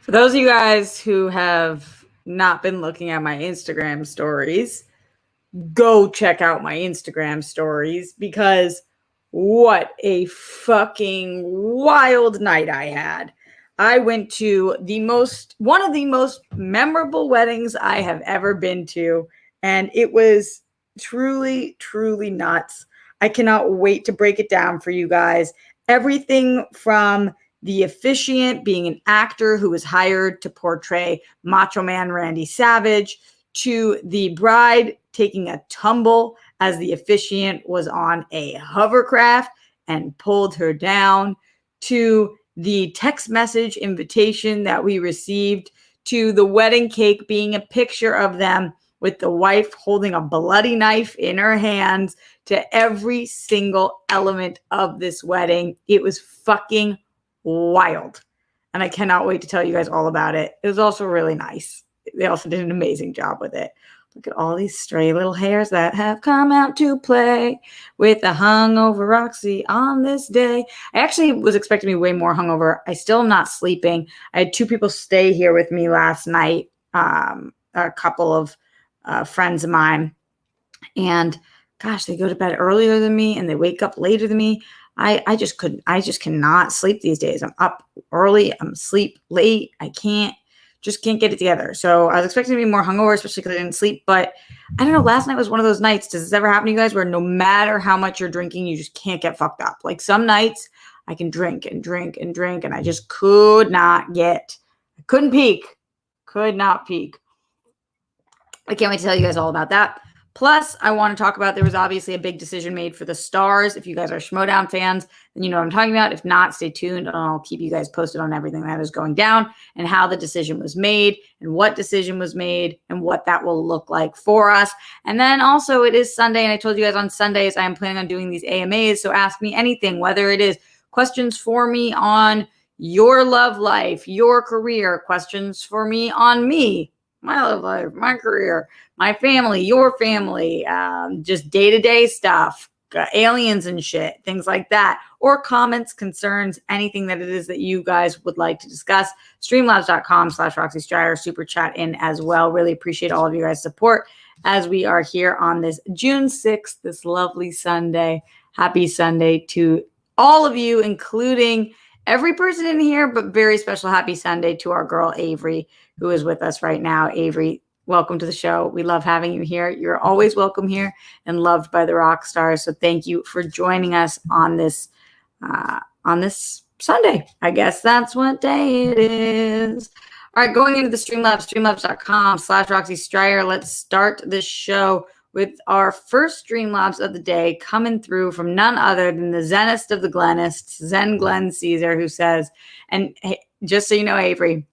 For those of you guys who have not been looking at my Instagram stories, go check out my Instagram stories because what a fucking wild night I had. I went to one of the most memorable weddings I have ever been to, and it was truly, truly nuts. I cannot wait to break it down for you guys. Everything from the officiant being an actor who was hired to portray Macho Man Randy Savage, to the bride taking a tumble as the officiant was on a hovercraft and pulled her down, to the text message invitation that we received, to the wedding cake being a picture of them with the wife holding a bloody knife in her hands, to every single element of this wedding. It was fucking wild. And I cannot wait to tell you guys all about it. It was also really nice. They also did an amazing job with it. Look at all these stray little hairs that have come out to play with the hungover Roxy on this day. I actually was expecting to be way more hungover. I still am not sleeping. I had two people stay here with me last night, a couple of friends of mine. And gosh, they go to bed earlier than me and they wake up later than me. I just cannot sleep these days. I'm up early, I'm asleep late. I just can't get it together. So I was expecting to be more hungover, especially because I didn't sleep. But I don't know, last night was one of those nights. Does this ever happen to you guys where no matter how much you're drinking, you just can't get fucked up? Like some nights I can drink and drink and drink and I just couldn't peak. Could not peak. I can't wait to tell you guys all about that. Plus, I want to talk about, there was obviously a big decision made for the Stars. If you guys are Schmoedown fans, then you know what I'm talking about. If not, stay tuned and I'll keep you guys posted on everything that is going down and how the decision was made and what decision was made and what that will look like for us. And then also it is Sunday, and I told you guys on Sundays I am planning on doing these AMAs. So ask me anything, whether it is questions for me on your love life, your career, questions for me on me, my love life, my career, my family, your family, just day-to-day stuff, aliens and shit, things like that, or comments, concerns, anything that it is that you guys would like to discuss. Streamlabs.com/Roxy Striar, super chat in as well. Really appreciate all of you guys' support as we are here on this June 6th, this lovely Sunday. Happy Sunday to all of you, including every person in here, but very special happy Sunday to our girl Avery, who is with us right now. Avery, welcome to the show. We love having you here. You're always welcome here and loved by the rock stars. So thank you for joining us on this Sunday. I guess that's what day it is. All right, going into the Streamlabs, streamlabs.com/Roxy Striar. Let's start this show with our first Streamlabs of the day, coming through from none other than the Zenist of the Glenists, Zen Glenn Caesar, who says, and hey, just so you know, Avery,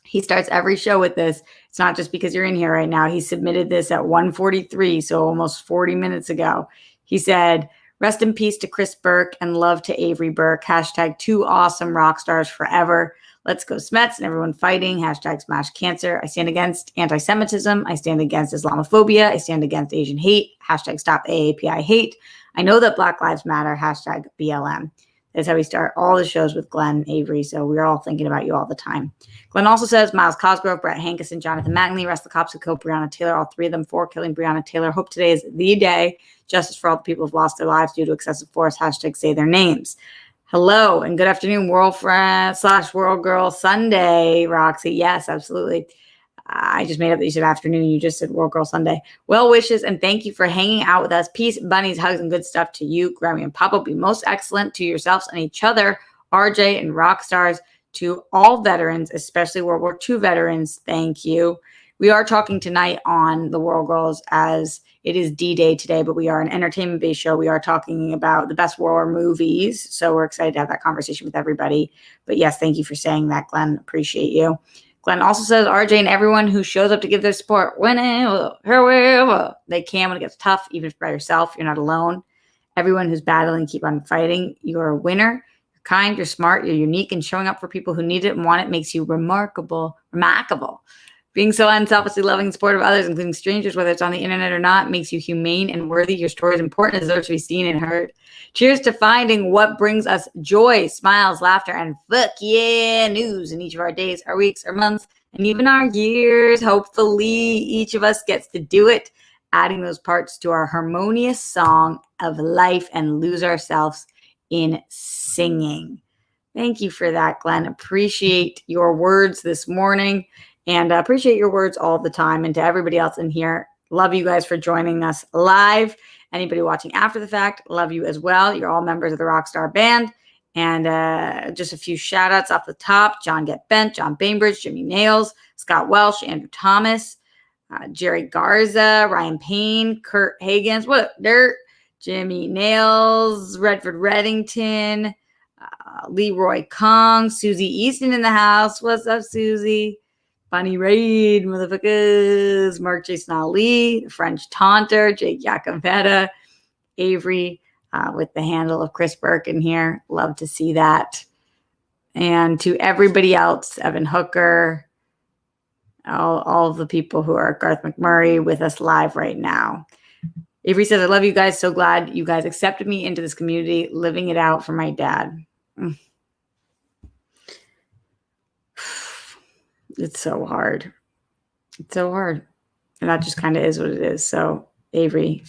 he starts every show with this. It's not just because you're in here right now. He submitted this at 1:43, so almost 40 minutes ago. He said, rest in peace to Chris Burke and love to Avery Burke. Hashtag two awesome rock stars forever. Let's go Smets and everyone fighting. Hashtag smash cancer. I stand against anti-Semitism. I stand against Islamophobia. I stand against Asian hate. Hashtag stop AAPI hate. I know that Black Lives Matter. Hashtag BLM. That's how we start all the shows with Glenn, Avery. So we're all thinking about you all the time. Glenn also says, Miles Cosgrove, Brett Hankerson, Jonathan Mattingly, rest the cops who killed Breonna Taylor, all three of them for killing Breonna Taylor. Hope today is the day. Justice for all the people who've lost their lives due to excessive force. Hashtag say their names. Hello and good afternoon, World Friend / World Girl Sunday, Roxy. Yes, absolutely. I just made up that you said afternoon. You just said World Girl Sunday. Well wishes and thank you for hanging out with us. Peace, bunnies, hugs, and good stuff to you, Grammy and Papa. Be most excellent to yourselves and each other, RJ and rock stars. To all veterans, especially World War II veterans, thank you. We are talking tonight on the World Girls as it is D-Day today, but we are an entertainment-based show. We are talking about the best war movies, so we're excited to have that conversation with everybody. But yes, thank you for saying that, Glenn. Appreciate you. Glenn also says, RJ and everyone who shows up to give their support, whenever, however they can when it gets tough, even if by yourself, you're not alone. Everyone who's battling, keep on fighting. You're a winner. You're kind, you're smart, you're unique, and showing up for people who need it and want it makes you remarkable. Being so unselfishly loving and supportive of others, including strangers, whether it's on the internet or not, makes you humane and worthy. Your story is important and deserves to be seen and heard. Cheers to finding what brings us joy, smiles, laughter, and fuck yeah news in each of our days, our weeks, our months, and even our years. Hopefully, each of us gets to do it, adding those parts to our harmonious song of life and lose ourselves in singing. Thank you for that, Glenn. Appreciate your words this morning. And appreciate your words all the time. And to everybody else in here, love you guys for joining us live. Anybody watching after the fact, love you as well. You're all members of the Rockstar Band. And just a few shout outs off the top. John Get Bent, John Bainbridge, Jimmy Nails, Scott Welsh, Andrew Thomas, Jerry Garza, Ryan Payne, Kurt Hagans, what dirt, Jimmy Nails, Redford Reddington, Leroy Kong, Susie Easton in the house. What's up, Susie? Bonnie Raid, motherfuckers, Mark Jason Ali, French Taunter, Jake Yakavetta, Avery with the handle of Chris Burke in here. Love to see that. And to everybody else, Evan Hooker, all of the people who are Garth McMurray with us live right now. Avery says, I love you guys. So glad you guys accepted me into this community, living it out for my dad. It's so hard. It's so hard. And that just kind of is what it is. So, Avery,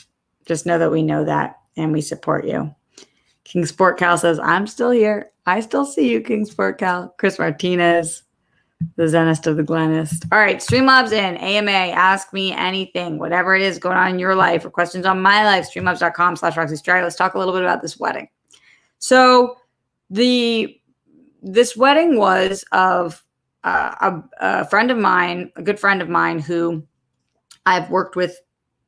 just know that we know that and we support you. King Sport Cal says, I'm still here. I still see you, King Sport Cal. Chris Martinez, the Zenist of the Glenist. All right, Streamlabs in, AMA, ask me anything, whatever it is going on in your life or questions on my life, streamlabs.com/Roxy Strike. Let's talk a little bit about this wedding. So, this wedding was of a friend of mine, a good friend of mine who I've worked with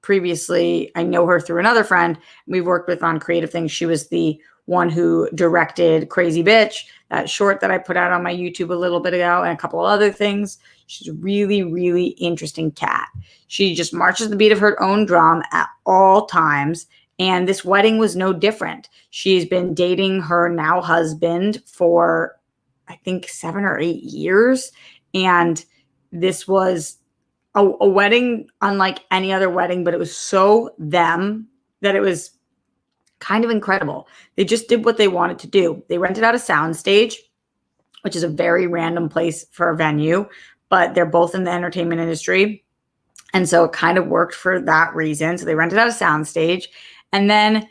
previously. I know her through another friend. We've worked with on creative things. She was the one who directed Crazy Bitch, that short that I put out on my YouTube a little bit ago, and a couple of other things. She's a really, really interesting cat. She just marches the beat of her own drum at all times. And this wedding was no different. She's been dating her now husband for I think 7 or 8 years. And this was a wedding unlike any other wedding, but it was so them that it was kind of incredible. They just did what they wanted to do. They rented out a sound stage, which is a very random place for a venue, but they're both in the entertainment industry. And so it kind of worked for that reason. So they rented out a sound stage. And then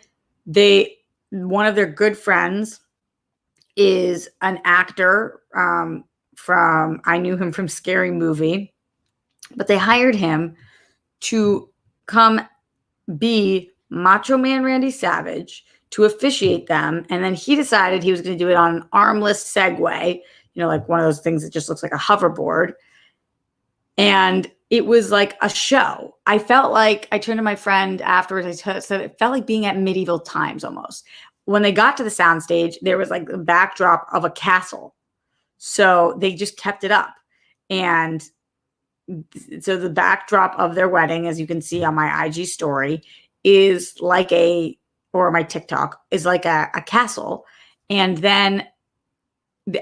one of their good friends is an actor I knew him from Scary Movie, but they hired him to come be Macho Man Randy Savage to officiate them. And then he decided he was going to do it on an armless Segway, like one of those things that just looks like a hoverboard. And it was like a show. I felt like, I turned to my friend afterwards, I said it felt like being at medieval times almost. When they got to the soundstage, there was like a backdrop of a castle. So they just kept it up. And so the backdrop of their wedding, as you can see on my IG story, is like or my TikTok, is like a castle. And then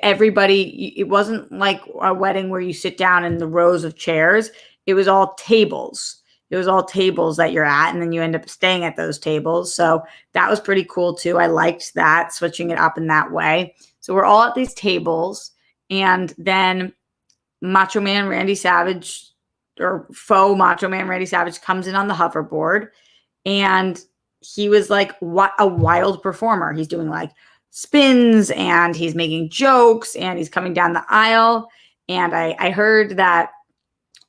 everybody, it wasn't like a wedding where you sit down in the rows of chairs. It was all tables. It was all tables that you're at, and then you end up staying at those tables. So that was pretty cool too. I liked that, switching it up in that way. So we're all at these tables, and then Macho Man Randy Savage, or faux Macho Man Randy Savage, comes in on the hoverboard, and he was like a wild performer. He's doing like spins, and he's making jokes, and he's coming down the aisle. And I heard that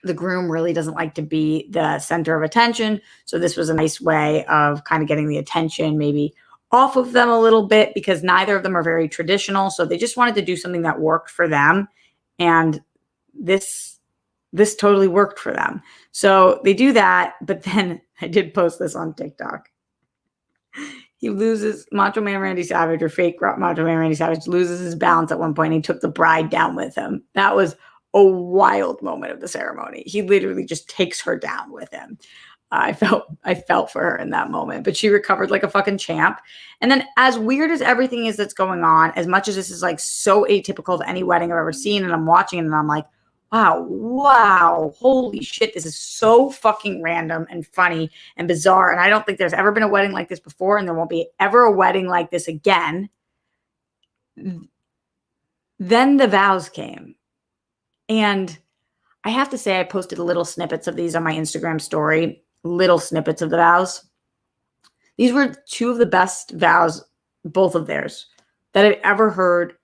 the groom really doesn't like to be the center of attention. So this was a nice way of kind of getting the attention maybe off of them a little bit, because neither of them are very traditional. So they just wanted to do something that worked for them. And this totally worked for them. So they do that. But then I did post this on TikTok. He loses, Macho Man Randy Savage, or fake Macho Man Randy Savage, loses his balance at one point. And he took the bride down with him. That was a wild moment of the ceremony. He literally just takes her down with him. I felt for her in that moment, but she recovered like a fucking champ. And then, as weird as everything is that's going on, as much as this is like so atypical of any wedding I've ever seen, and I'm watching it and I'm like, wow, holy shit, this is so fucking random and funny and bizarre. And I don't think there's ever been a wedding like this before, and there won't be ever a wedding like this again. Then the vows came. And I have to say, I posted little snippets of these on my Instagram story, little snippets of the vows. These were two of the best vows, both of theirs, that I've ever heard.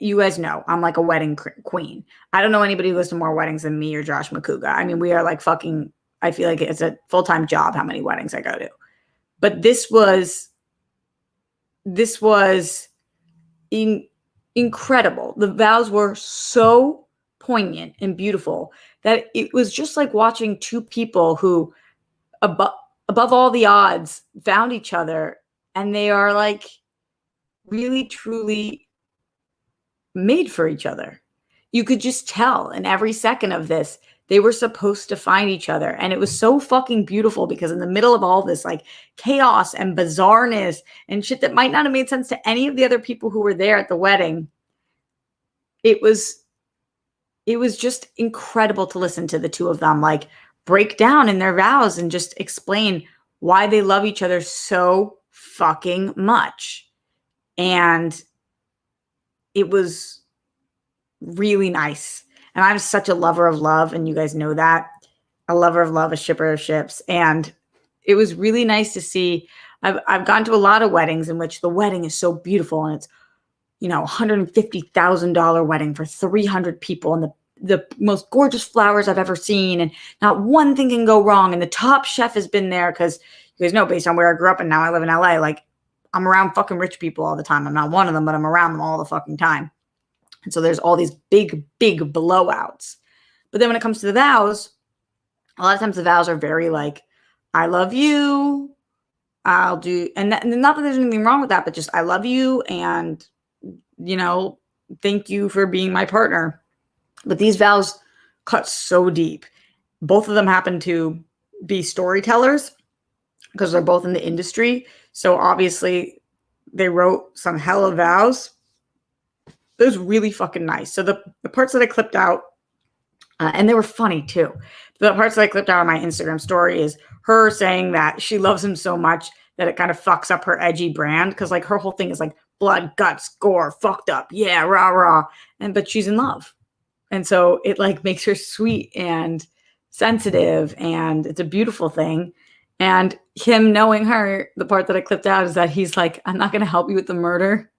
You guys know I'm like a wedding queen. I don't know anybody who goes to more weddings than me or Josh McCouga. I mean, we are like fucking, I feel like it's a full-time job how many weddings I go to. But this was incredible. The vows were so poignant and beautiful that it was just like watching two people who above all the odds found each other, and they are like really truly made for each other. You could just tell in every second of this they were supposed to find each other, and it was so fucking beautiful because in the middle of all this like chaos and bizarreness and shit that might not have made sense to any of the other people who were there at the wedding, it was just incredible to listen to the two of them like break down in their vows and just explain why they love each other so fucking much. And it was really nice. And I'm such a lover of love, and you guys know that. A lover of love, a shipper of ships. And it was really nice to see. I've gone to a lot of weddings in which the wedding is so beautiful, and it's, you know, $150,000 wedding for 300 people, and the most gorgeous flowers I've ever seen, and not one thing can go wrong. And the top chef has been there because you guys know, based on where I grew up and now I live in LA, like I'm around fucking rich people all the time. I'm not one of them, but I'm around them all the fucking time. And so there's all these big, big blowouts. But then when it comes to the vows, a lot of times the vows are very like, I love you, I'll do, and not that there's anything wrong with that, but just I love you, and, you know, thank you for being my partner. But these vows cut so deep. Both of them happen to be storytellers because they're both in the industry. So obviously they wrote some hella vows. It was really fucking nice. So the parts that I clipped out, and they were funny too. The parts that I clipped out on my Instagram story is her saying that she loves him so much that it kind of fucks up her edgy brand. Because like her whole thing is like blood, guts, gore, fucked up. Yeah, rah, rah. But she's in love. And so it like makes her sweet and sensitive, and it's a beautiful thing. And him knowing her, the part that I clipped out is that he's like, I'm not going to help you with the murder,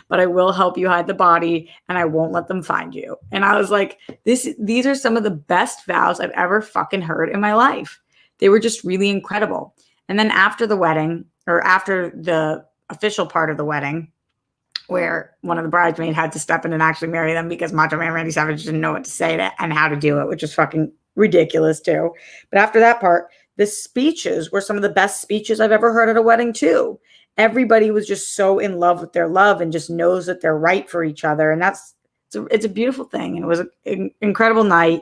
but I will help you hide the body, and I won't let them find you. And I was like, these are some of the best vows I've ever fucking heard in my life. They were just really incredible. And then after the wedding, or after the official part of the wedding, where one of the bridesmaids had to step in and actually marry them because Macho Man Randy Savage didn't know what to say to and how to do it, which is fucking ridiculous too. But after that part, the speeches were some of the best speeches I've ever heard at a wedding too. Everybody was just so in love with their love and just knows that they're right for each other. And it's a beautiful thing. And it was an incredible night.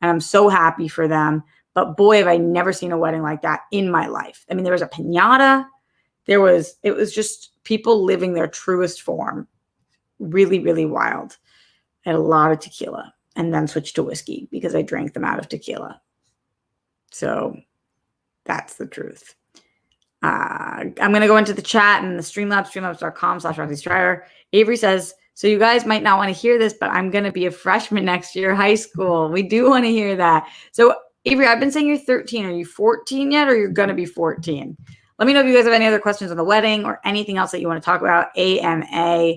And I'm so happy for them. But boy, have I never seen a wedding like that in my life. I mean, there was a piñata. It was just people living their truest form. Really, really wild. I had a lot of tequila and then switched to whiskey because I drank them out of tequila. So that's the truth. I'm going to go into the chat and the Streamlabs, streamlabs.com/Roxy Striar. Avery says, so you guys might not want to hear this, but I'm going to be a freshman next year, high school. We do want to hear that. So Avery, I've been saying you're 13. Are you 14 yet, or you're going to be 14? Let me know if you guys have any other questions on the wedding or anything else that you want to talk about. AMA.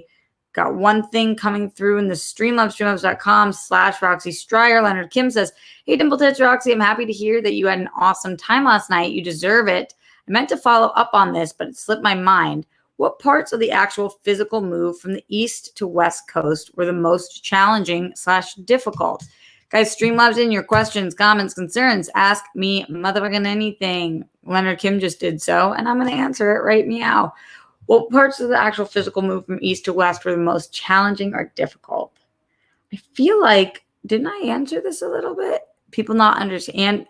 Got one thing coming through in the Streamlabs, streamlabs.com/Roxy Striar. Leonard Kim says, hey, Dimple Tits Roxy, I'm happy to hear that you had an awesome time last night. You deserve it. I meant to follow up on this, but it slipped my mind. What parts of the actual physical move from the East to West Coast were the most challenging/difficult? Guys, Streamlabs in your questions, comments, concerns. Ask me motherfucking anything. Leonard Kim just did so, and I'm going to answer it right meow. What parts of the actual physical move from East to West were the most challenging or difficult? I feel like, didn't I answer this a little bit? People not understanding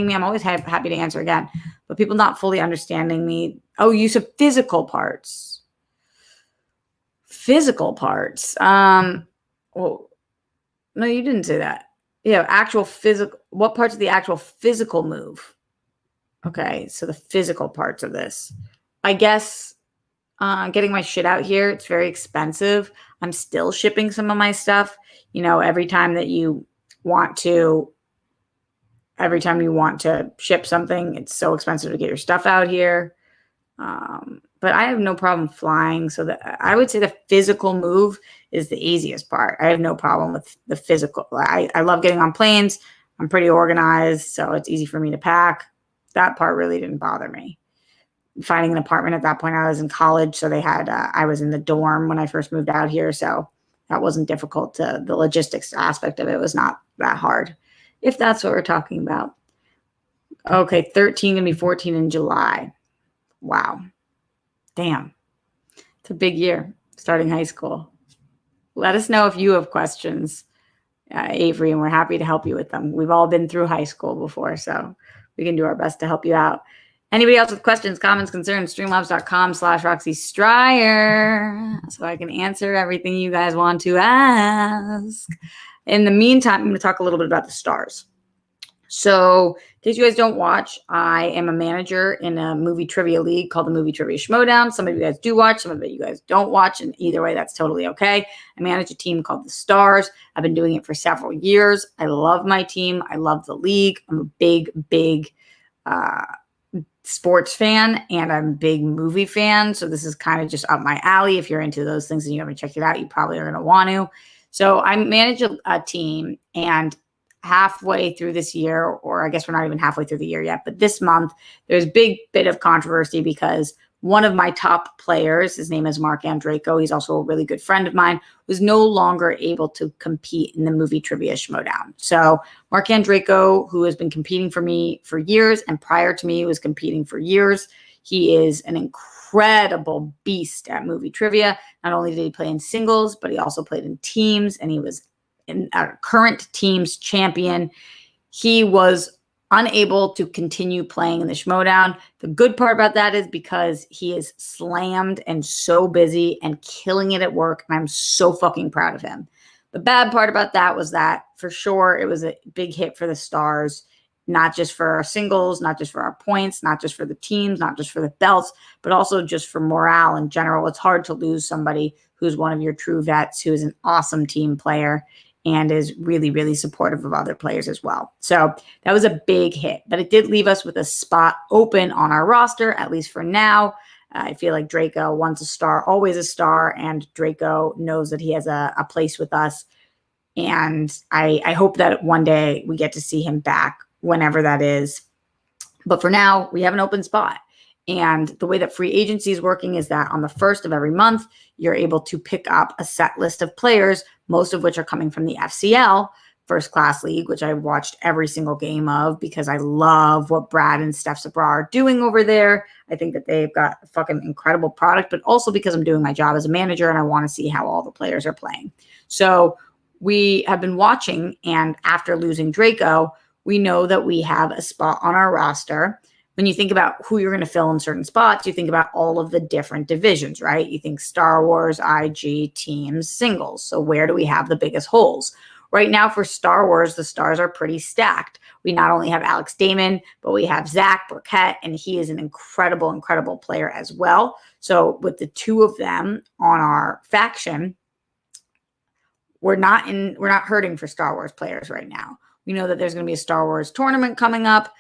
me. I'm always happy to answer again, but people not fully understanding me. Oh, use of physical parts. Physical parts. Well, No, you didn't say that. Yeah, actual physical. What parts of the actual physical move? Okay, so the physical parts of this. I guess getting my shit out here, it's very expensive. I'm still shipping some of my stuff. Every time you want to ship something, it's so expensive to get your stuff out here. But I have no problem flying. So I would say the physical move is the easiest part. I have no problem with the physical. I love getting on planes. I'm pretty organized, so it's easy for me to pack. That part really didn't bother me. Finding an apartment at that point, I was in college, so I was in the dorm when I first moved out here, so that wasn't difficult. The logistics aspect of it was not that hard, if that's what we're talking about. Okay, 13 gonna be 14 in July. Wow. Damn. It's a big year starting high school. Let us know if you have questions, Avery, and we're happy to help you with them. We've all been through high school before, so we can do our best to help you out. Anybody else with questions, comments, concerns, streamlabs.com/Roxy Stryer, so I can answer everything you guys want to ask. In the meantime, I'm going to talk a little bit about the stars. So, in case you guys don't watch, I am a manager in a movie trivia league called the Movie Trivia Schmodown. Some of you guys do watch, some of you guys don't watch, and either way, that's totally okay. I manage a team called the Stars. I've been doing it for several years. I love my team. I love the league. I'm a big sports fan, and I'm a big movie fan. So this is kind of just up my alley. If you're into those things and you haven't checked it out, you probably are going to want to. So I manage a team, and halfway through this year, or I guess we're not even halfway through the year yet, but this month, there's a big bit of controversy because one of my top players, his name is Mark Andreyko, he's also a really good friend of mine, was no longer able to compete in the Movie Trivia Schmodown. So Mark Andreyko, who has been competing for me for years, and prior to me was competing for years, he is an incredible beast at movie trivia. Not only did he play in singles, but he also played in teams, and he was in our current team's champion. He was unable to continue playing in the Schmodown. The good part about that is because he is slammed and so busy and killing it at work, and I'm so fucking proud of him. The bad part about that was that for sure it was a big hit for the Stars, not just for our singles, not just for our points, not just for the teams, not just for the belts, but also just for morale in general. It's hard to lose somebody who's one of your true vets, who is an awesome team player and is really, really supportive of other players as well. So that was a big hit, but it did leave us with a spot open on our roster, at least for now. I feel like Draco, once a star, always a star, and Draco knows that he has a place with us. And I hope that one day we get to see him back, whenever that is. But for now, we have an open spot. And the way that free agency is working is that on the first of every month, you're able to pick up a set list of players, most of which are coming from the FCL, First Class League, which I've watched every single game of because I love what Brad and Steph Sabra are doing over there. I think that they've got a fucking incredible product, but also because I'm doing my job as a manager and I want to see how all the players are playing. So we have been watching, and after losing Draco, we know that we have a spot on our roster. When you think about who you're going to fill in certain spots, you think about all of the different divisions, right? You think Star Wars, IG, teams, singles. So where do we have the biggest holes? Right now for Star Wars, the Stars are pretty stacked. We not only have Alex Damon, but we have Zach Burkett, and he is an incredible, incredible player as well. So with the two of them on our faction, we're not hurting for Star Wars players right now. We know that there's going to be a Star Wars tournament coming up.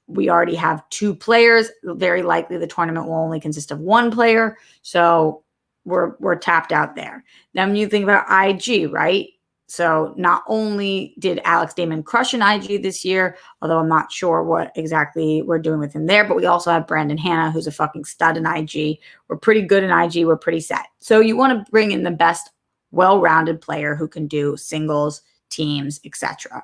We already have two players. Very likely the tournament will only consist of one player. So we're tapped out there. Then when you think about IG, right? So not only did Alex Damon crush in IG this year, although I'm not sure what exactly we're doing with him there, but we also have Brandon Hanna, who's a fucking stud in IG. We're pretty good in IG. We're pretty set. So you want to bring in the best well-rounded player who can do singles, teams, etc.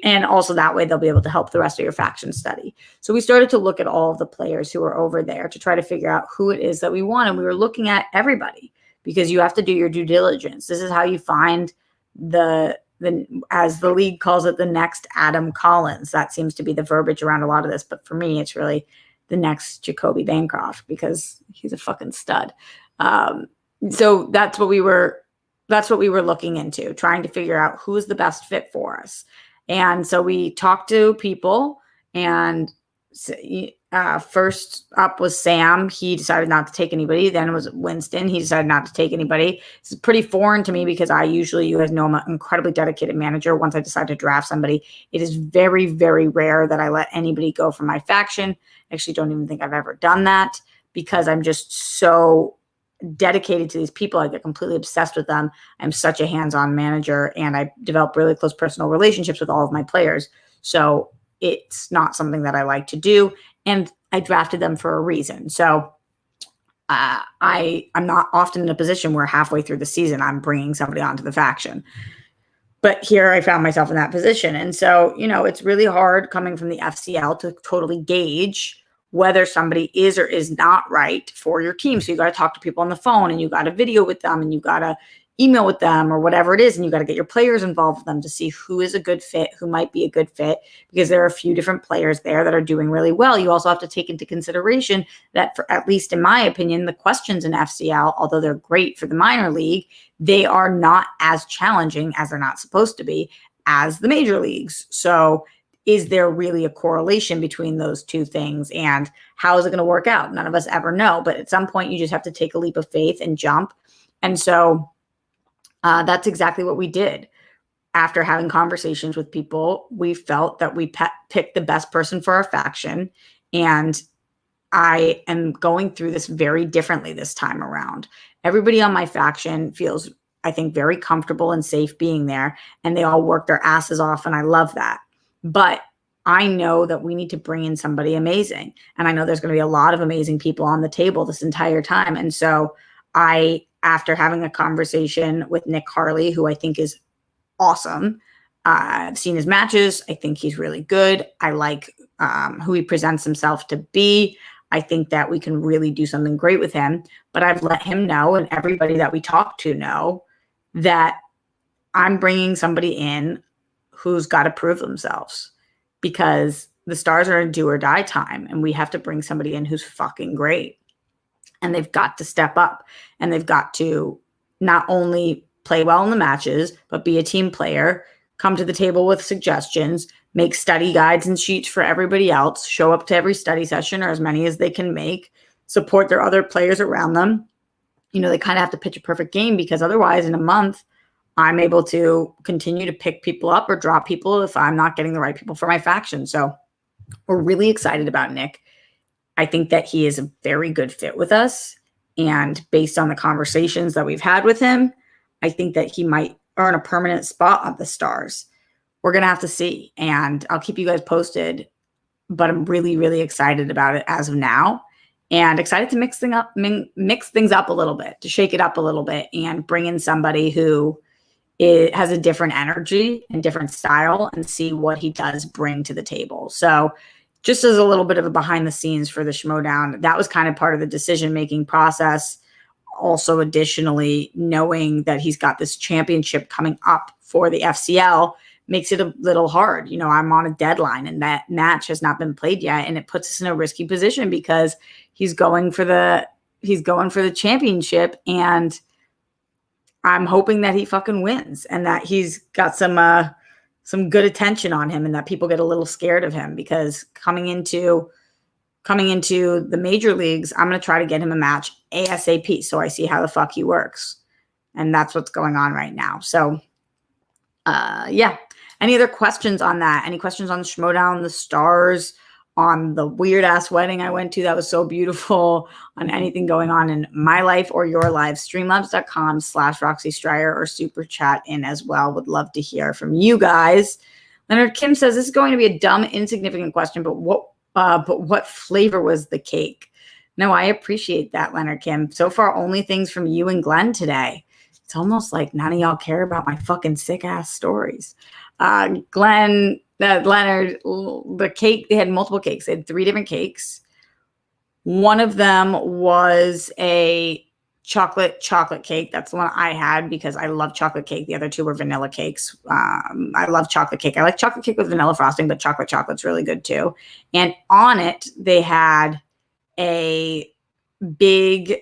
And also that way they'll be able to help the rest of your faction study. So we started to look at all of the players who are over there to try to figure out who it is that we want. And we were looking at everybody because you have to do your due diligence. This is how you find the as the league calls it, the next Adam Collins. That seems to be the verbiage around a lot of this. But for me, it's really the next Jacoby Bancroft because he's a fucking stud. So that's what we were that's what we were looking into, trying to figure out who is the best fit for us. And so we talked to people, and first up was Sam. He decided not to take anybody. Then it was Winston. He decided not to take anybody. This is pretty foreign to me because you guys know, I'm an incredibly dedicated manager. Once I decide to draft somebody, it is very, very rare that I let anybody go from my faction. I actually don't even think I've ever done that because I'm just so dedicated to these people. I get completely obsessed with them. I'm such a hands-on manager, and I develop really close personal relationships with all of my players. So it's not something that I like to do, and I drafted them for a reason. So I'm not often in a position where halfway through the season I'm bringing somebody onto the faction. But here I found myself in that position. And so, it's really hard coming from the FCL to totally gauge whether somebody is or is not right for your team. So you got to talk to people on the phone, and you got to video with them, and you got to email with them, or whatever it is. And you got to get your players involved with them to see who is a good fit, who might be a good fit, because there are a few different players there that are doing really well. You also have to take into consideration that, for at least in my opinion, the questions in FCL, although they're great for the minor league, they are not as challenging, as they're not supposed to be, as the major leagues. So is there really a correlation between those two things, and how is it going to work out? None of us ever know, but at some point you just have to take a leap of faith and jump. And so that's exactly what we did. After having conversations with people, we felt that we picked the best person for our faction. And I am going through this very differently this time around. Everybody on my faction feels, I think, very comfortable and safe being there, and they all work their asses off, and I love that. But I know that we need to bring in somebody amazing. And I know there's going to be a lot of amazing people on the table this entire time. And so after having a conversation with Nick Harley, who I think is awesome, I've seen his matches. I think he's really good. I like who he presents himself to be. I think that we can really do something great with him. But I've let him know, and everybody that we talk to know, that I'm bringing somebody in who's got to prove themselves, because the Stars are in do or die time, and we have to bring somebody in who's fucking great. And they've got to step up, and they've got to not only play well in the matches, but be a team player, come to the table with suggestions, make study guides and sheets for everybody else, show up to every study session, or as many as they can make, support their other players around them. They kind of have to pitch a perfect game, because otherwise in a month, I'm able to continue to pick people up or drop people if I'm not getting the right people for my faction. So we're really excited about Nick. I think that he is a very good fit with us. And based on the conversations that we've had with him, I think that he might earn a permanent spot on the Stars. We're going to have to see. And I'll keep you guys posted. But I'm really, really excited about it as of now. And excited to mix things up a little bit, to shake it up a little bit, and bring in somebody who has a different energy and different style, and see what he does bring to the table. So just as a little bit of a behind the scenes for the Schmoedown, that was kind of part of the decision-making process. Also, additionally, knowing that he's got this championship coming up for the FCL makes it a little hard. I'm on a deadline, and that match has not been played yet. And it puts us in a risky position, because he's going for the championship, and I'm hoping that he fucking wins, and that he's got some good attention on him, and that people get a little scared of him, because coming into the major leagues, I'm going to try to get him a match ASAP, so I see how the fuck he works. And that's what's going on right now. So, yeah. Any other questions on that? Any questions on the Schmoedown, the Stars, on the weird ass wedding I went to that was so beautiful, on anything going on in my life or your lives? Streamlabs.com/Roxy Stryer, or super chat in as well. Would love to hear from you guys. Leonard Kim says, this is going to be a dumb, insignificant question, but what flavor was the cake? No, I appreciate that, Leonard Kim. So far, only things from you and Glenn today. It's almost like none of y'all care about my fucking sick ass stories. Leonard, the cake, they had multiple cakes. They had 3 different cakes. One of them was a chocolate cake. That's the one I had because I love chocolate cake. The other 2 were vanilla cakes. I love chocolate cake. I like chocolate cake with vanilla frosting, but chocolate's really good too. And on it, they had a big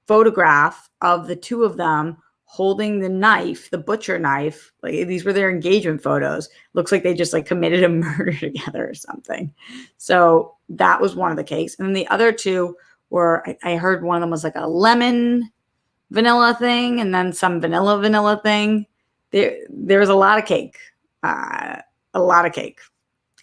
photograph of the 2 of them holding the knife, the butcher knife. Like these were their engagement photos. Looks like they just like committed a murder together or something. So that was one of the cakes. And then the other two were, I heard one of them was like a lemon vanilla thing and then some vanilla thing. There was a lot of cake. A lot of cake.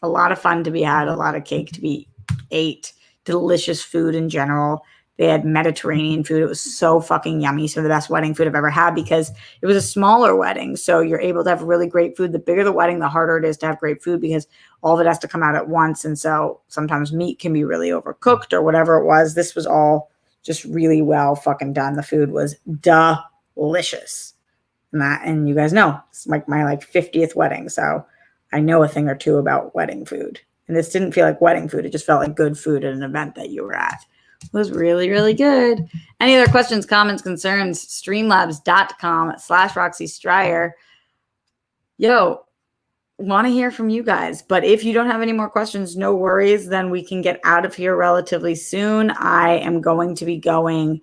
A lot of fun to be had, a lot of cake to be ate. Delicious food in general. They had Mediterranean food. It was so fucking yummy. So the best wedding food I've ever had because it was a smaller wedding. So you're able to have really great food. The bigger the wedding, the harder it is to have great food because all of it has to come out at once. And so sometimes meat can be really overcooked or whatever it was. This was all just really well fucking done. The food was delicious. And you guys know, it's like my 50th wedding. So I know a thing or two about wedding food. And this didn't feel like wedding food. It just felt like good food at an event that you were at. It was really, really good. Any other questions, comments, concerns? Streamlabs.com/Roxy Striar. Yo, want to hear from you guys. But if you don't have any more questions, no worries. Then we can get out of here relatively soon. I am going to be going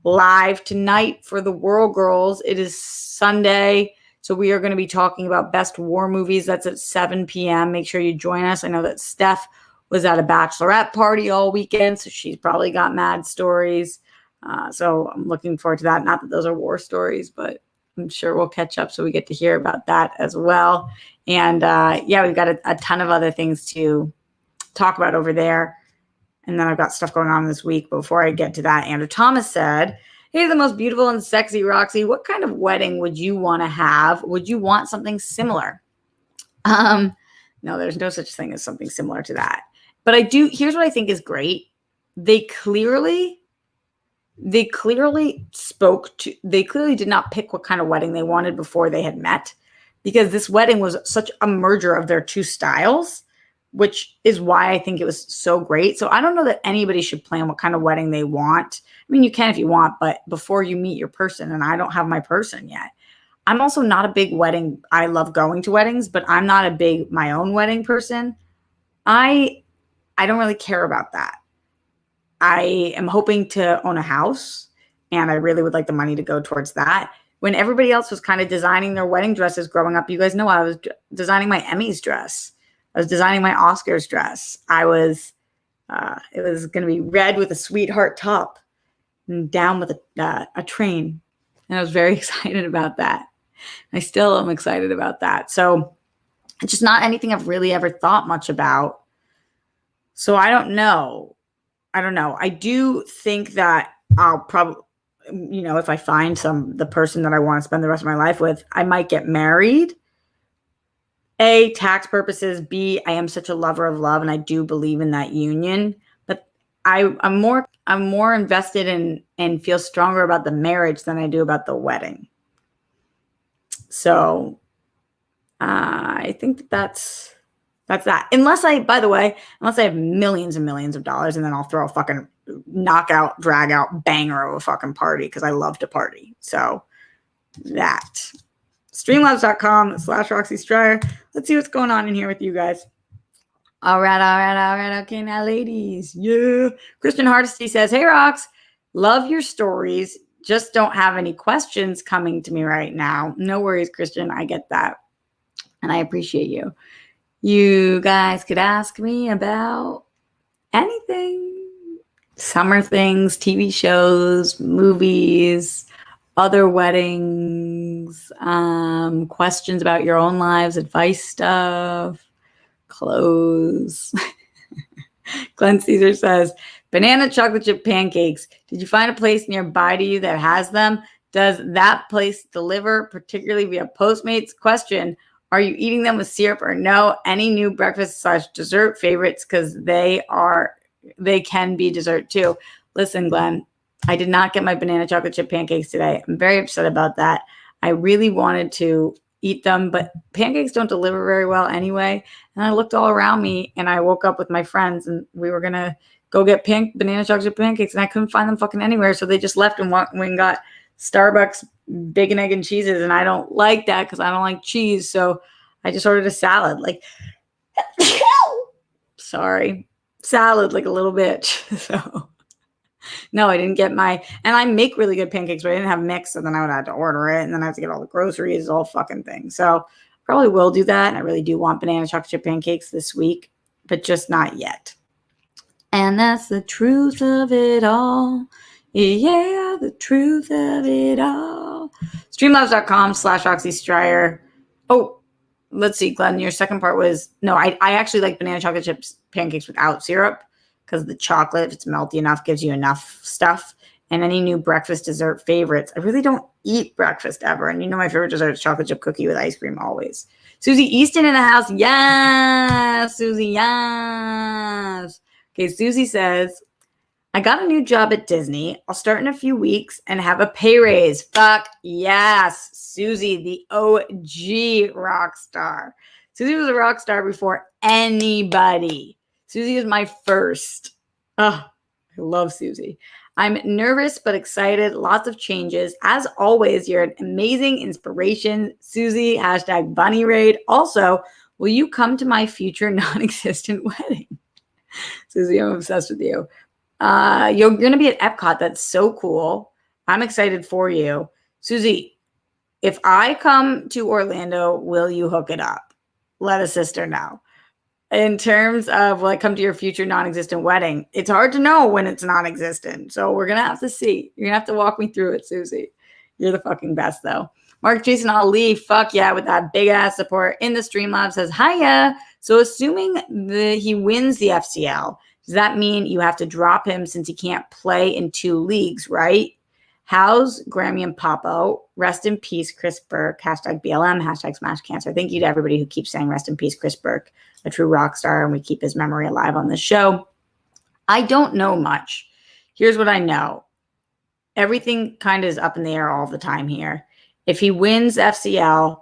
live tonight for the World Girls. It is Sunday. So we are going to be talking about best war movies. That's at 7 p.m. Make sure you join us. I know that Steph was at a bachelorette party all weekend, so she's probably got mad stories. So I'm looking forward to that. Not that those are war stories, but I'm sure we'll catch up so we get to hear about that as well. And yeah, we've got a ton of other things to talk about over there. And then I've got stuff going on this week. Before I get to that, Andrew Thomas said, "Hey, the most beautiful and sexy Roxy, what kind of wedding would you want to have? Would you want something similar?" No, there's no such thing as something similar to that. But I do, here's what I think is great. They clearly did not pick what kind of wedding they wanted before they had met, because this wedding was such a merger of their two styles, which is why I think it was so great. So I don't know that anybody should plan what kind of wedding they want. I mean, you can if you want, but before you meet your person, and I don't have my person yet. I'm also not a big wedding. I love going to weddings, but I'm not a big my own wedding person. I don't really care about that. I am hoping to own a house, and I really would like the money to go towards that. When everybody else was kind of designing their wedding dresses growing up, you guys know I was designing my Emmys dress. I was designing my Oscars dress. It was going to be red with a sweetheart top and down with a train. And I was very excited about that. I still am excited about that. So it's just not anything I've really ever thought much about. So I don't know. I do think that I'll probably, if I find the person that I want to spend the rest of my life with, I might get married. A, tax purposes. B, I am such a lover of love, and I do believe in that union. But I'm more invested in and feel stronger about the marriage than I do about the wedding. So I think that's that. Unless I have millions and millions of dollars, and then I'll throw a fucking knockout, drag out banger of a fucking party because I love to party. So that. Streamlabs.com/Roxy Striar. Let's see what's going on in here with you guys. All right. Okay, now, ladies. Yeah. Christian Hardesty says, "Hey, Rox, love your stories. Just don't have any questions coming to me right now." No worries, Christian. I get that. And I appreciate you. You guys could ask me about anything. Summer things, TV shows, movies, other weddings, questions about your own lives, advice stuff, clothes. Glenn Caesar says, "Banana chocolate chip pancakes. Did you find a place nearby to you that has them? Does that place deliver, particularly via Postmates? Question, are you eating them with syrup or no? Any new breakfast/dessert favorites? Because they can be dessert too." Listen, Glenn, I did not get my banana chocolate chip pancakes today. I'm very upset about that. I really wanted to eat them, but pancakes don't deliver very well anyway. And I looked all around me, and I woke up with my friends, and we were going to go get banana chocolate chip pancakes, and I couldn't find them fucking anywhere. So they just left and went and got Starbucks bacon, egg, and cheeses. And I don't like that because I don't like cheese. So I just ordered a salad. Sorry. Salad like a little bitch. So No, I didn't get and I make really good pancakes, but I didn't have mix. So then I would have to order it. And then I have to get all the groceries, all fucking thing. So probably will do that. And I really do want banana chocolate chip pancakes this week, but just not yet. And that's the truth of it all. Yeah, the truth of it all. Streamlabs.com/Roxy Stryer. Oh, let's see, Glenn, your second part was, no, I actually like banana chocolate chips pancakes without syrup because the chocolate, if it's melty enough, gives you enough stuff. And any new breakfast dessert favorites. I really don't eat breakfast ever. And you know my favorite dessert is chocolate chip cookie with ice cream always. Susie Easton in the house. Yes, Susie, yes. Okay, Susie says, I got a new job at Disney. I'll start in a few weeks and have a pay raise. Fuck yes. Susie, the OG rock star. Susie was a rock star before anybody. Susie was my first. Oh, I love Susie. I'm nervous but excited. Lots of changes. As always, you're an amazing inspiration. Susie, hashtag Bunny Raid. Also, will you come to my future non-existent wedding? Susie, I'm obsessed with you. You're going to be at Epcot. That's so cool. I'm excited for you. Susie, if I come to Orlando, will you hook it up? Let a sister know. In terms of will I come to your future non-existent wedding, it's hard to know when it's non-existent. So we're going to have to see. You're going to have to walk me through it, Susie. You're the fucking best, though. Mark Jason Ali, fuck yeah, with that big ass support in the Streamlabs says, hiya. So assuming he wins the FCL, does that mean you have to drop him since he can't play in 2 leagues, right? How's Grammy and Popo? Rest in peace, Chris Burke. Hashtag BLM, hashtag Smash Cancer. Thank you to everybody who keeps saying rest in peace, Chris Burke, a true rock star, and we keep his memory alive on this show. I don't know much. Here's what I know. Everything kind of is up in the air all the time here. If he wins FCL,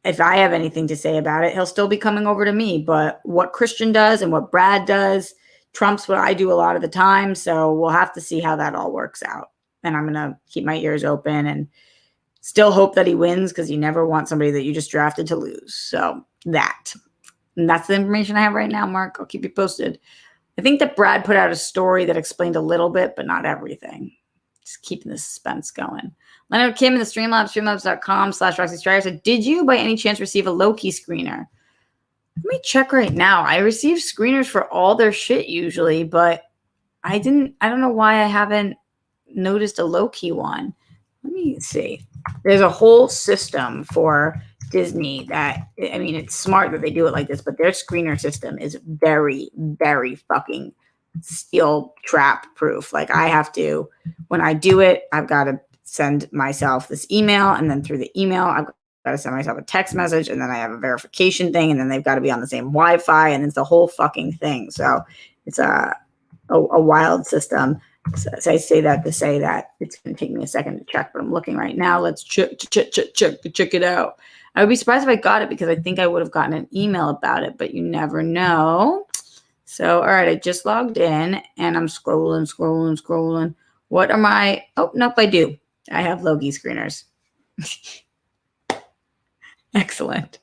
if I have anything to say about it, he'll still be coming over to me. But what Christian does and what Brad does trumps what I do a lot of the time. So we'll have to see how that all works out. And I'm going to keep my ears open and still hope that he wins because you never want somebody that you just drafted to lose. So that's the information I have right now, Mark. I'll keep you posted. I think that Brad put out a story that explained a little bit, but not everything. Just keeping the suspense going. Leonard Kim in the Streamlabs, streamlabs.com/Roxy Stryer said, did you by any chance receive a Loki screener? Let me check right now. I receive screeners for all their shit usually, but I don't know why I haven't noticed a Loki one. Let me see. There's a whole system for Disney that, I mean, it's smart that they do it like this, but their screener system is very, very fucking steel trap proof. Like I have to, when I do it, I've got to send myself this email, and then through the email, I've got to send myself a text message, and then I have a verification thing, and then they've got to be on the same Wi-Fi, and it's the whole fucking thing. So it's a wild system. So I say that to say that it's going to take me a second to check, but I'm looking right now. Let's check it out. I would be surprised if I got it because I think I would have gotten an email about it, but you never know. So, all right, I just logged in and I'm scrolling. What are my, oh, nope, I do. I have Loki screeners. Excellent.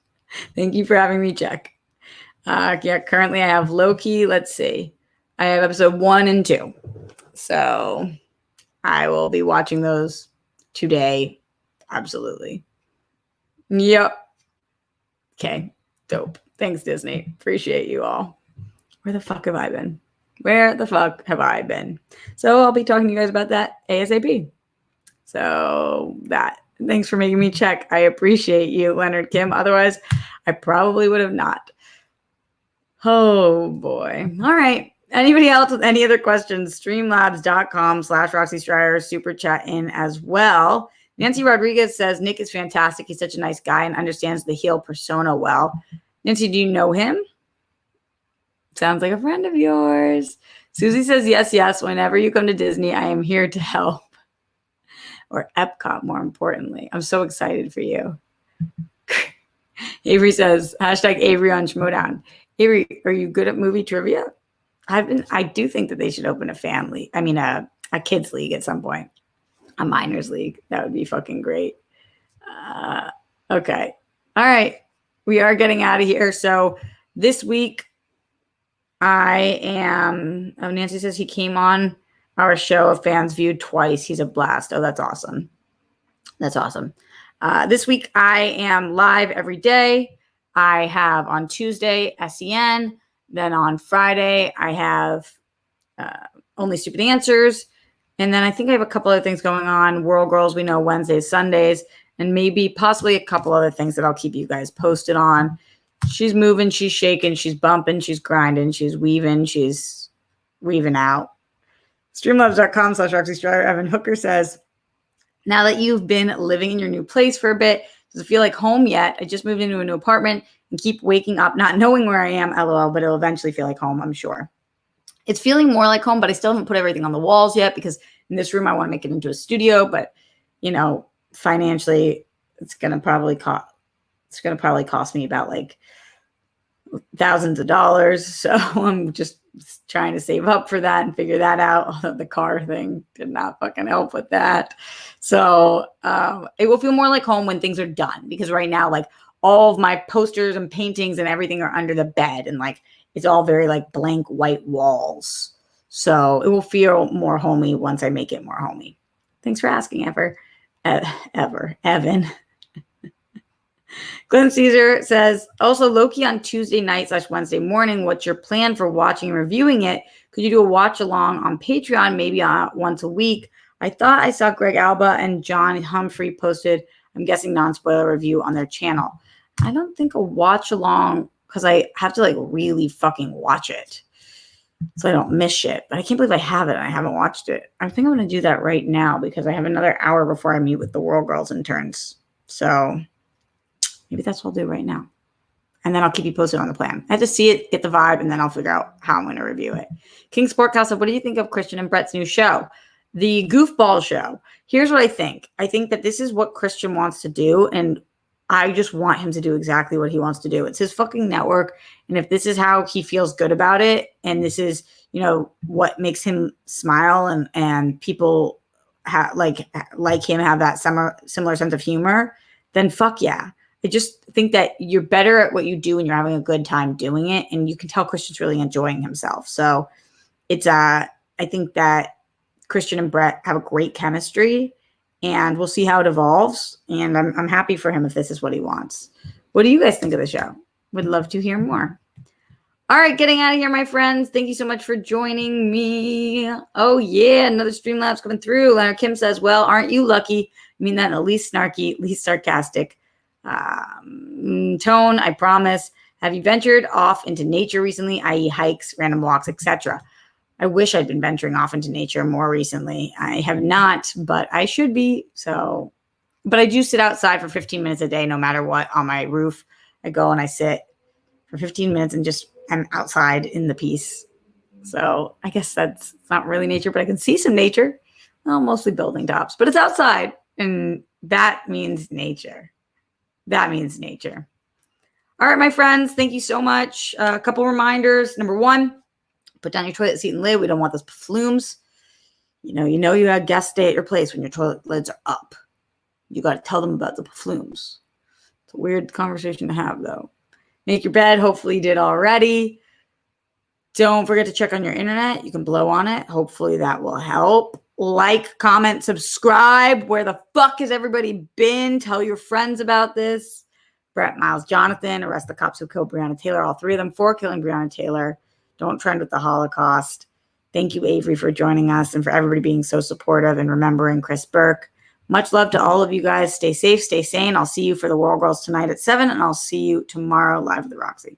Thank you for having me check. Yeah, currently I have Loki. Let's see. I have episode 1 and 2. So I will be watching those today. Absolutely. Yep. Okay. Dope. Thanks, Disney. Appreciate you all. Where the fuck have I been? So I'll be talking to you guys about that ASAP. So thanks for making me check. I appreciate you, Leonard Kim. Otherwise, I probably would have not. Oh boy. All right. Anybody else with any other questions? Streamlabs.com/Roxy Stryer, super chat in as well. Nancy Rodriguez says, Nick is fantastic. He's such a nice guy and understands the heel persona well. Nancy, do you know him? Sounds like a friend of yours. Susie says, yes. Whenever you come to Disney, I am here to help. Or Epcot, more importantly. I'm so excited for you. Avery says, hashtag Avery on Schmodown. Avery, are you good at movie trivia? I do think that they should open a kids league at some point. A minors league. That would be fucking great. Okay. All right. We are getting out of here. So this week, Nancy says he came on our show of fans viewed twice. He's a blast. Oh, that's awesome. That's awesome. This week, I am live every day. I have on Tuesday, SEN. Then on Friday, I have Only Stupid Answers. And then I think I have a couple other things going on. World Girls, we know Wednesdays, Sundays, and maybe possibly a couple other things that I'll keep you guys posted on. She's moving, she's shaking, she's bumping, she's grinding, she's weaving, she's weaving out. Streamlabs.com/RoxyStrider. Evan Hooker says, now that you've been living in your new place for a bit, does it feel like home yet? I just moved into a new apartment and keep waking up not knowing where I am, LOL, but it'll eventually feel like home, I'm sure. It's feeling more like home, but I still haven't put everything on the walls yet because in this room I want to make it into a studio, but financially it's going to probably cost me about like thousands of dollars. So I'm just trying to save up for that and figure that out. Although the car thing did not fucking help with that. So it will feel more like home when things are done, because right now, like, all of my posters and paintings and everything are under the bed, and like it's all very like blank white walls. So it will feel more homey once I make it more homey. Thanks for asking, Evan. Glenn Caesar says, also Loki on Tuesday night/Wednesday morning. What's your plan for watching and reviewing it? Could you do a watch along on Patreon, maybe once a week? I thought I saw Greg Alba and John Humphrey posted, I'm guessing non-spoiler review on their channel. I don't think a watch along, because I have to like really fucking watch it so I don't miss shit. But I can't believe I have it and I haven't watched it. I think I'm going to do that right now because I have another hour before I meet with the World Girls interns. So maybe that's what I'll do right now. And then I'll keep you posted on the plan. I have to see it, get the vibe, and then I'll figure out how I'm going to review it. King Sportcast said, what do you think of Christian and Brett's new show? The Goofball Show. Here's what I think. I think that this is what Christian wants to do, and I just want him to do exactly what he wants to do. It's his fucking network, and if this is how he feels good about it, and this is, what makes him smile, and people like him have that similar sense of humor, then fuck yeah. I just think that you're better at what you do and you're having a good time doing it, and you can tell Christian's really enjoying himself. So it's I think that Christian and Brett have a great chemistry, and we'll see how it evolves. And I'm happy for him if this is what he wants. What do you guys think of the show? Would love to hear more. All right, getting out of here, my friends. Thank you so much for joining me. Oh, yeah, another Streamlabs coming through. Leonard Kim says, well, aren't you lucky? I mean that in the least snarky, least sarcastic tone, I promise. Have you ventured off into nature recently, i.e. hikes, random walks, etc.? I wish I'd been venturing off into nature more recently. I have not, but I should be. But I do sit outside for 15 minutes a day, no matter what, on my roof. I go and I sit for 15 minutes and I'm outside in the peace. So I guess it's not really nature, but I can see some nature. Well, mostly building tops, but it's outside, and that means nature. That means nature. All right, my friends, thank you so much. A couple reminders. Number one, put down your toilet seat and lid. We don't want those flumes. You have guests stay at your place when your toilet lids are up. You got to tell them about the flumes. It's a weird conversation to have, though. Make your bed. Hopefully you did already. Don't forget to check on your internet. You can blow on it. Hopefully that will help. Like, comment, subscribe. Where the fuck has everybody been? Tell your friends about this. Brett, Miles, Jonathan, arrest the cops who killed Breonna Taylor. All three of them for killing Breonna Taylor. Don't trend with the Holocaust. Thank you, Avery, for joining us and for everybody being so supportive and remembering Chris Burke. Much love to all of you guys. Stay safe, stay sane. I'll see you for the World Girls tonight at 7, and I'll see you tomorrow live at the Roxy.